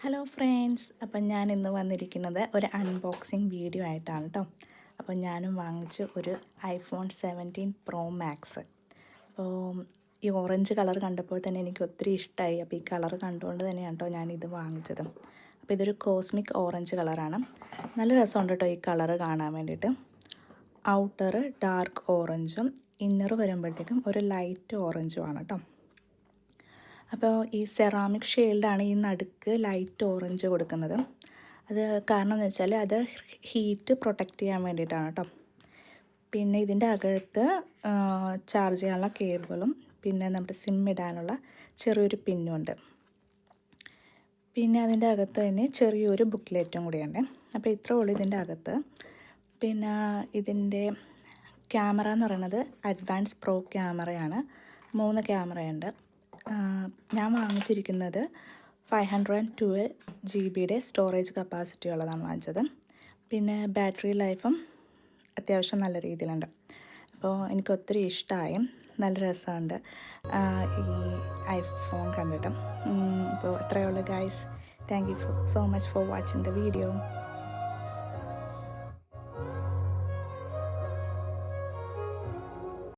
Hello friends, അപ്പം ഞാൻ ഇന്ന് വന്നിരിക്കുന്നത് ഒരു അൺബോക്സിങ് വീഡിയോ ആയിട്ടാണ് കേട്ടോ. അപ്പോൾ ഞാനും വാങ്ങിച്ചു ഒരു ഐഫോൺ 17 പ്രോ മാക്സ്. അപ്പോൾ ഈ ഓറഞ്ച് കളർ കണ്ടപ്പോൾ തന്നെ എനിക്ക് ഒത്തിരി ഇഷ്ടമായി. അപ്പോൾ ഈ കളർ കണ്ടുകൊണ്ട് തന്നെയാണ് കേട്ടോ ഞാനിത് വാങ്ങിച്ചത്. അപ്പോൾ ഇതൊരു കോസ്മിക് ഓറഞ്ച് കളറാണ്. നല്ല രസമുണ്ട് കേട്ടോ ഈ കളർ കാണാൻ വേണ്ടിയിട്ട്. ഔട്ടർ ഡാർക്ക് ഓറഞ്ചും ഇന്നർ വരുമ്പോഴത്തേക്കും ഒരു ലൈറ്റ് ഓറഞ്ചുമാണ് കേട്ടോ. അപ്പോൾ ഈ സെറാമിക് ഷെയ്ഡിലാണ് ഈ നടുക്ക് ലൈറ്റ് ഓറഞ്ച് കൊടുക്കുന്നത്. അത് കാരണം എന്ന് വെച്ചാൽ അത് ഹീറ്റ് പ്രൊട്ടക്റ്റ് ചെയ്യാൻ വേണ്ടിയിട്ടാണ് കേട്ടോ. പിന്നെ ഇതിൻ്റെ അകത്ത് ചാർജ് ചെയ്യാനുള്ള കേബിളും പിന്നെ നമ്മുടെ സിം ഇടാനുള്ള ചെറിയൊരു പിന്നുണ്ട്. പിന്നെ അതിൻ്റെ അകത്ത് തന്നെ ചെറിയൊരു ബുക്ക്ലെറ്റും കൂടിയുണ്ട്. അപ്പോൾ ഇത്രയേ ഉള്ളൂ ഇതിൻ്റെ അകത്ത്. പിന്നെ ഇതിൻ്റെ ക്യാമറ എന്ന് പറയുന്നത് അഡ്വാൻസ് പ്രോ ക്യാമറയാണ്. 3 ക്യാമറയുണ്ട്. ഞാൻ വാങ്ങിച്ചിരിക്കുന്നത് 512 GB സ്റ്റോറേജ് കപ്പാസിറ്റി ഉള്ളതാണ് വാങ്ങിച്ചത്. പിന്നെ ബാറ്ററി ലൈഫും അത്യാവശ്യം നല്ല രീതിയിലുണ്ട്. അപ്പോൾ എനിക്ക് ഒത്തിരി ഇഷ്ടമായി, നല്ല രസമുണ്ട് ഈ ഐഫോൺ കണ്ടിട്ട്. അപ്പോൾ അത്രയേ ഉള്ളൂ guys. Thank you so much for watching the video.